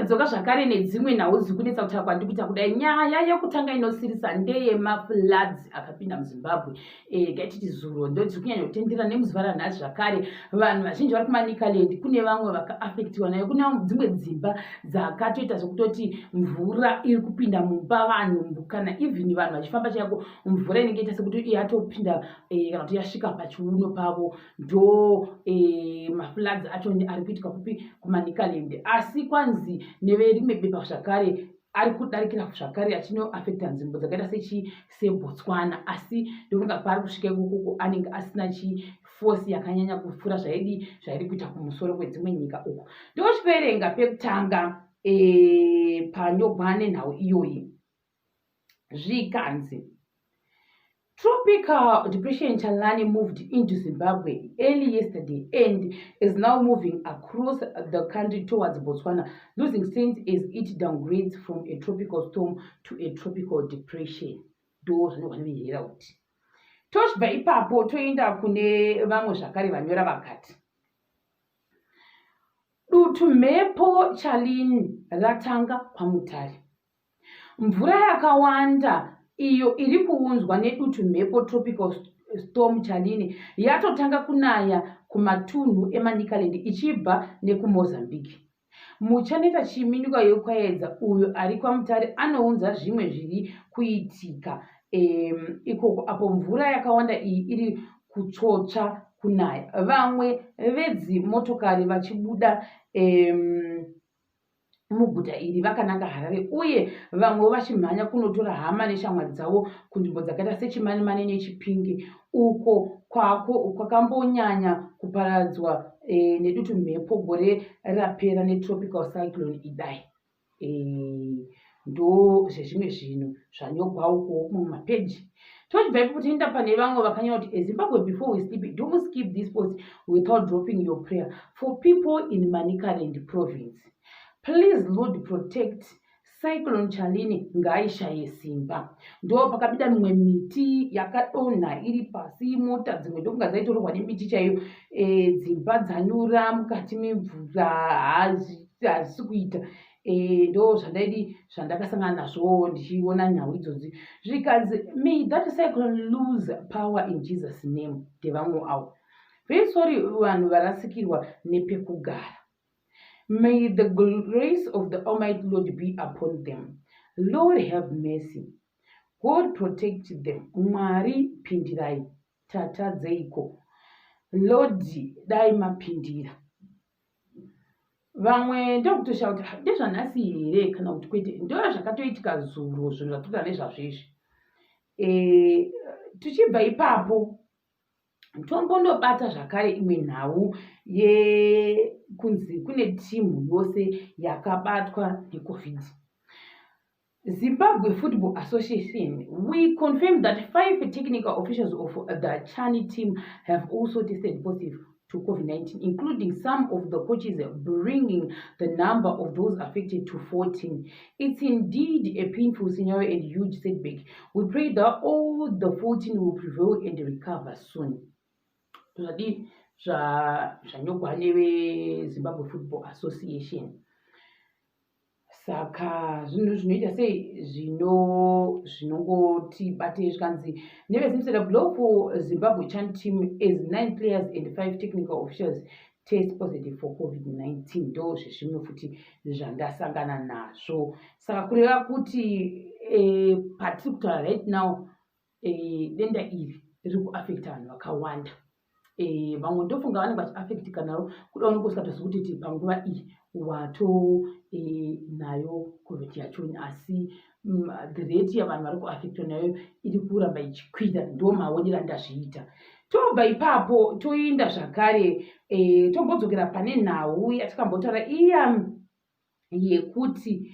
tadzoka zvakare nedzimwe nhau dziri kunetsa kutaura kwandiri kuita kudai. Nyaya yekutanga inosirisa ndeyemafloods akapinda muZimbabwe. Gaititi zuro ndo dziri kunyanya kutendera nemuzuva ranhasi zvakare. Vanhu vazhinji vari kuManicaland, kune vamwe vakaafektiwa nayo. Kune dzimwe dzimba dzakatoita sokutoti mvura iri kupinda mumba vanhu, kana even vanhu vachifamba chaiko mvura inenge ita sekuti yatopinda kana kuti yasvika pachiuno pavo. Ndo mafloods acho ari kuitika kupi kuManicaland. Asi kwanzi neverimwe bepa zvakare ari kudarikira zvakare achinoafekta nzvimbo dzakaita seBotswana, asi ndokunga paari kusvika ikoko anenge asina chifosi yakanyanya kupfuura zvairi kuita kumusoro kwedzimwe nyika uko. Ndochiverenga pekutanga panyogwa nenhau iyoyi zvikanzi Tropical Depression Chalani moved into Zimbabwe early yesterday and is now moving across the country towards Botswana, losing strength as it downgrades from a tropical storm to a tropical depression. Tochibva ipapo toenda kune vamwe zvakare vanyora vakati dutu mhepo Chalini ratanga paMutare. Mvura yakawanda iyo iri kuunzwa nedutu mhepo tropical storm Chalini yatotanga kunaya kumatunhu eManicaland ichibva nekuMozambique. Muchaneta chiminyuka yokwaedza uyo ari kwaMutare anounza zvimwe zviri kuitika ikoko apo mvura yakawanda iyi iri kutsvotsva kunaya. Vamwe vedzimotokari vachibuda muguta iri vakananga Harare, uye vamwe vachimhanya kunotora hama neshamwari dzavo kunzvimbo dzakaita seChimanimani neChipinge, uko kwakambonyanya kuparadzwa nedutu mhepo gore rapera netropical cyclone Idai. Ndo zvezvimwe zvinhu zvanyogwa uko mumapeji. Tochibva ipapo toenda pane vamwe vakanyora kuti Zimbabwe, before we sleep, don't skip this post without dropping your prayer for people in Manicaland province. Please Lord protect Cyclone Chalini ngaishaye simba. Ndo pakabida mimwe miti yakadonha iri pasi, mota dzimwe ndokunga dzaitorwa nemiti chaiyo, dzimba dzanyura mukati memvura, hazisi kuita. Ndo zvandakasangana nazvo ndichiona nhau idzodzi zvikanzi may that cyclone lose power in Jesus name. Ndevamwe avo very sorry vanhu varasikirwa nepekugara. May the grace of the Almighty Lord be upon them. Lord have mercy. God protect them. Mwari pindirai. Tata dzeiko. Lord dai mapindira. Vamwe ndokutoshauri kuti ndezvanhasi here kana kuti kwete, ndo zvakatoitika zuro zvinhu zvatogara nezvazvezvi. Tichibva ipapo tombondobata zvakare imwe nhau yekunzi kune timu yose yakabatwa neCovid. Zimbabwe Football Association, we confirm that 5 technical officials of the Chani team have also tested positive to COVID-19, including some of the coaches, bringing the number of those affected to 14. It's indeed a painful scenario and huge setback. We pray that all the 14 will prevail and recover soon. Zvanyogwa neveZimbabwe Football Association. Saka zvinhu zvinoita sei zvinongotibate zvikanzi nevezimusera global Zimbabwe Chan team is 9 players and 5 technical officials test positive for COVID-19. Ndo zvezvimwe futi zvandasangana nazvo. Saka kureva kuti patiri kutaura right now denda iri riri kuafekta vanhu vakawanda. Vamwe ndofunga vanenge vachiafektika naro kuda unokusingatozivi kuti panguva iyi wato nayo COVID yacho, asi the rate yavanhu vari kuafektwa nayo iri kuramba ichikwira. Ndo maonero andazviita. Tobva ipapo toenda zvakare tombodzokera pane nhau yatikambotaura iya yekuti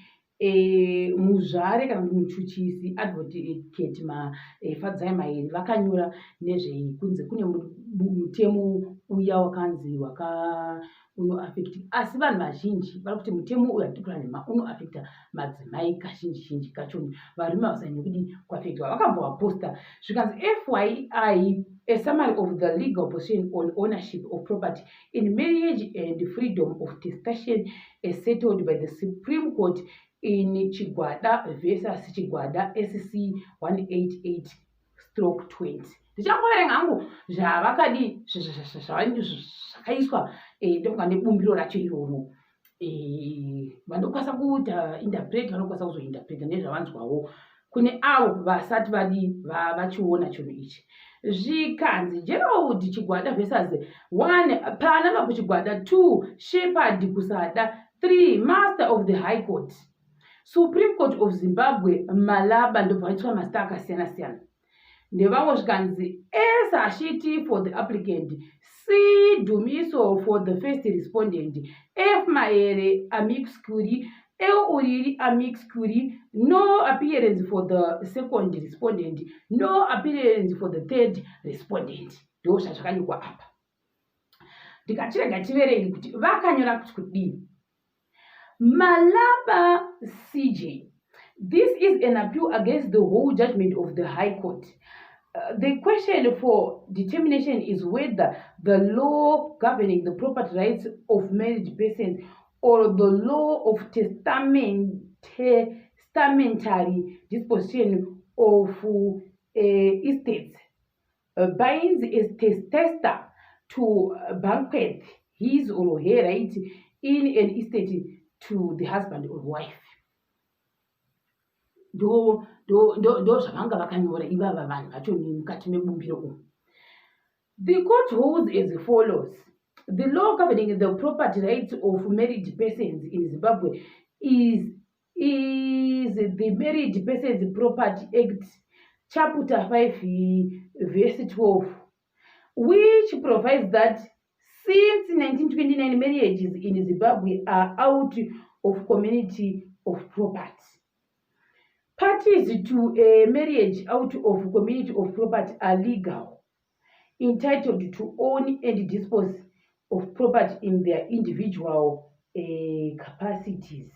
muzvare kana muchuchisi advocate Fadzai Maeri vakanyora nezvekunzi kune mutemo uya wakanzi unoafekta, asi vanhu vazhinji vari kuti mutemo uyu atipura nhema unoafekta madzimai kazhinji kacho, varume havasanyanya kudi kuafektwa. Vakambovaposta zvikanzi FYI, a summary of the legal position on ownership of property in marriage and freedom of testation as settled by the Supreme Court in Chigwada versus Chigwada SC 188/20. Ndichangoverenga hangu zvavakadi zvakaiswa ndonga nebumbiro racho iroro. Vanokwanisa kuita interpret, vanokwanisa kuzointerpreta nezvavanzwawo kune avo vasati vachiona chinhu ichi. Zvikanzi Gerald Chigwada versus 1 Panama kuchigwada, 2 Shepherd kusada, 3 Master of the High Court, Supreme Court of Zimbabwe Malaba, ndobva vaitwa masita akasiyana-siyana. Ndevamwe zvikanzi S Hashiti for the applicant, C Dumiso for the first respondent, F Maere amicus curiae, L Uriri amicus curiae, no appearance for the second respondent, no appearance for the third respondent. Ndo zvazvakanyorwa apa. Ndikachirega chiverenge kuti vakanyora kuti kudini. Malaba CJ. This is an appeal against the whole judgment of the High Court. The question for determination is whether the law governing the property rights of married persons or the law of testamentary disposition of estates binds a testator to bequeath his or her right in an estate to the husband or wife. ndo zvavanga vakanyora ivava vanhu vacho mukati mebumbiro umu. The court holds as follows. The law governing the property rights of married persons in Zimbabwe is the Married Persons Property Act, Chapter 5, verse 12, which provides that since 1929 marriages in Zimbabwe are out of community of property. Parties to a marriage out of community of property are legal, entitled to own and dispose of property in their individual capacities.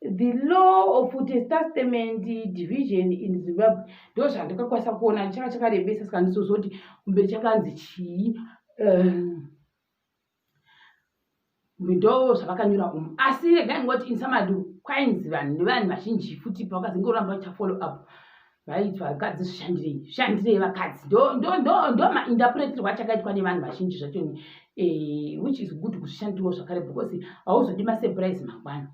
The law of testament division in Zimbabwe ndo zvandakakwanisa kuona chaka chakarebesa saka ndizozoti kumberi chakanzi chii ndo zvavakanyora umu. Asi regai ngoti in summary kwainzi vanhu nevanhu vazhinji futi pakazingoramba vachafollow up vaiti vakadzi zvishandirei vakadzi ndo mainterpreterwa achakaitwa nevanhu vazhinji zvacho, which is good kuzvishandirawo zvakare because hauzodi masurprise mangwana.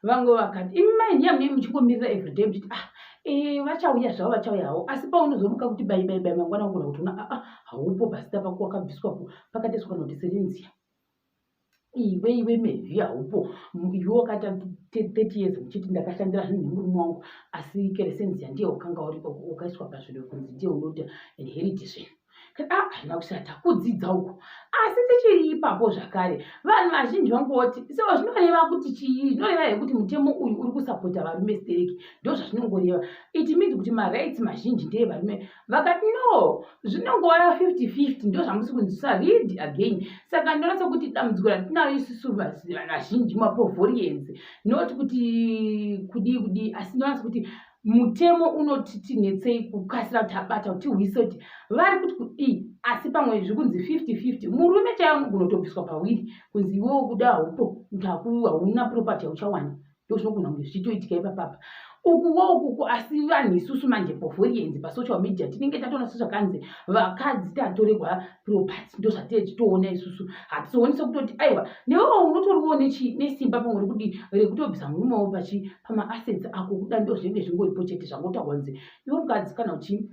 Vamwe vakati imi maindiya mune muchingomirira everyday muchiti vachauya zvavo vachauyawo, asi paunozomuka kuti bai mangwana ugona kuti haupo pasita pako wakabviswapo pakatoiswa notisiri nziya. Iwe mevhi haupo, iwe wakata 30 years muchiti ndakashandira zvinhu nemurume wangu, asi keresenzi yandiye wakanga wakaiswa pazvinhu kunzi ndiye unoita inherit zvinhu. Haina kushata kudzidza uko, asi tichiri ipapo zvakare vanhu vazhinji vangoti so zvinoreva kuti chii? Zvinoreva hekuti mutemo uyu uri kusapota varume stereki, ndo zvazvinongoreva. It means kuti marights mazhinji ndeevarume. Vakati no, zvinongova 50-50, ndo zvamusi kunzisa read again. Saka ndonatsa kuti dambudziko ratinaro isusu vanhu vazhinji mapovorians not kuti kudi, asi ndonatsa kuti mutemo unotitinetsei kukasira kuti abata kuti tiwise kuti vari kuti kudii, asi pamwe zvikunzi 50-50 murume chaiye unogona kutobviswa pawiri kunzi iwewo kuda haupo hauna property hauchawana, ndo zvinogona kunge zvichitoitika ipapapa ukuwo asi vanhu isusu manje povorians pasocial media tinenge tatoona sezvakanzi vakadzi tatorerwa property, ndo zvatee tichitoona isusu. Hatizooni sekutoti aiwa newewo unotoriwo nesimba pamwe rekutobvisa murumewo pamaassets ako kuda, ndo zvinenge zvingoripo chete zvangotaurwa kunzi iwe mukadzi kana uchi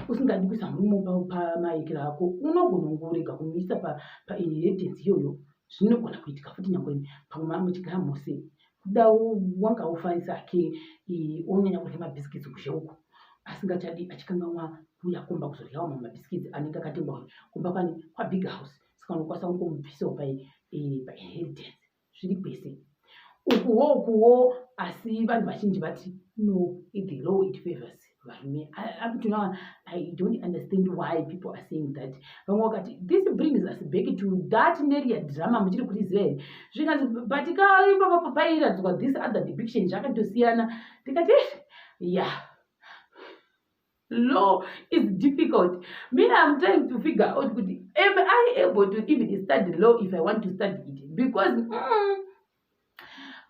usingadi kuisa murume pamaekero ako unogona kungorega kumuisa painheritance iyoyo. Zvinogona kuitika futi nyangwe pamwe muchigara mose kuda wanga ufarisa ake onyanya kurya mabhisikitsi kusheuko asingachadi achikanganwa kuya kumba kuzoryawo mamwe mabhisikitsi anenge akatengwa kumba kwabig house, saka unokwanisa kungomubvisawo painheritance zviri kwese ukuwo. Asi vanhu vazhinji vati no, the law it favors Up to now, I don't understand why people are saying that. This brings us back to that area drama. But this other depiction, yeah. Law is difficult. Me, I'm trying to figure out, am I able to even study law if I want to study it? Because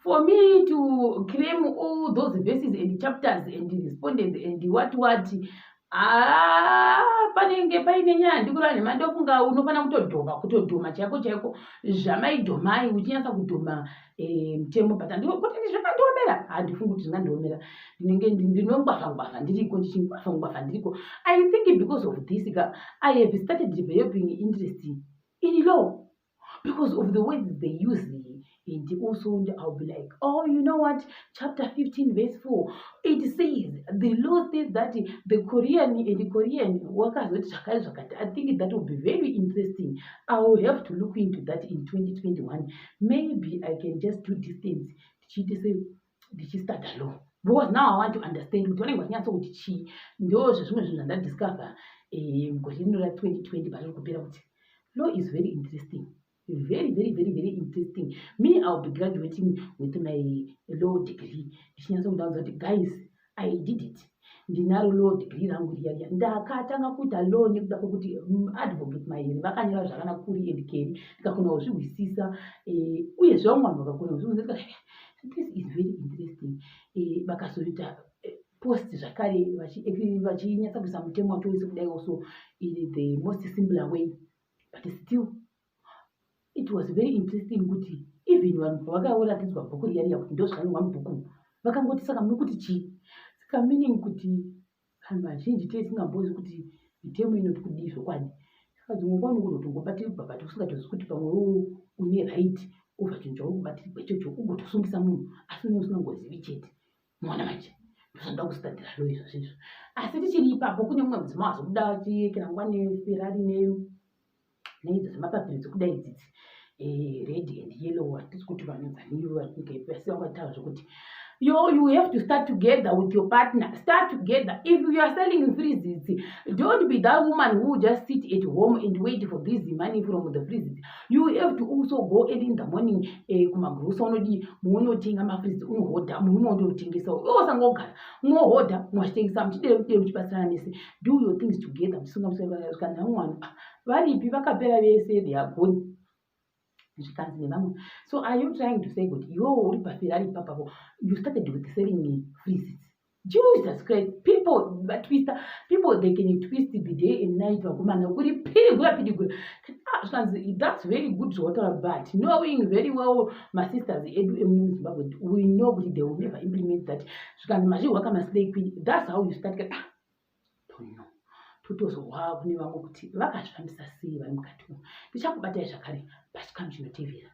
for me to claim all those verses and chapters and respondents and what panenge paine nyaya ndikura nemandofunga unofana kutodhoma chaiko zvamaidhomai uchinyatsa kudhoma mutemo but kuti zvakandiomera handifungi kuti zvingandiomera ndinongwavha ndiriko. I think because of this I have started developing interest in law because of the ways they use it. And also I'll be like, oh, you know what, chapter 15 verse 4, it says, the law says that the Korean workers, I think that will be very interesting. I will have to look into that in 2021. Maybe I can just do distance. Did she start the law? Because now I want to understand kuti ndozvo zvimwe zvinhu zvandadiscover mugore rino ra2020 pari kupera kuti law is very interesting. Very, very, very, very interesting. Me, I'll be graduating with my law degree. Guys, I did it. Ndinaro law degree rangu riya. Ndakatanga kuita law nekuda kwekuti advocate mairi vakanyora zvakanaka kuri and keri ndikakona kuzvizwisisa uye zvamwe vanhu vakakona kuzvizwisisa. This is very interesting. Vakazoita post zvakare vachinyatsa kuisa mutemo wacho wese kudai also in the most simpler way, but still it was very interesting kuti even vanhu pavakaoratidzwa bhuku riya kuti ndozvakanyorwa mubhuku vakangoti saka muri kuti chii, saka meaning kuti vanhu vazhinji tisingambozi kuti mitemo inoti kudii zvokwadi. Saka dzimwe nguva unongotobatiripa but usingatozivi kuti pamwe une right over chinhu chauri kubatirikwa ichocho kungotosungisa munhu asi une usingangozivi chete. Muona manje ndosanoda kustadhira lo izvozvo. Asi tichiri ipapo kune mumwe mudzimai wazobuda achiyekera nguva neferrari neidzo dzemapapiri dzokudai idzidzi red and yellow, hatisi kuti vanodzaniwo nyika ipasi vakataura zvokuti you have to start together with your partner. Start together. If you are selling freezes, don't be that woman who just sit at home and wait for this money from the freezes. You have to also go early in the morning kumagrosa unodi munotenga mafreezes unohodha munondotengesa osangogara mwohodha mwachitengesa muchidero muchibatsirana nese. Do your things together. Kana mwana varipi vakapera vese they are gone. So are you trying to say that you started with selling freezes? Jesus Christ, people they can twist the day and night. That's very good to water, but knowing very well my sisters, we know that they will never implement that. That's how you start. Don't know. Tutozwa kune vamwe kuti vakazvifambisa sei vari mukati umu. Ndichakubatai zvakare pachikamu chinoteverera.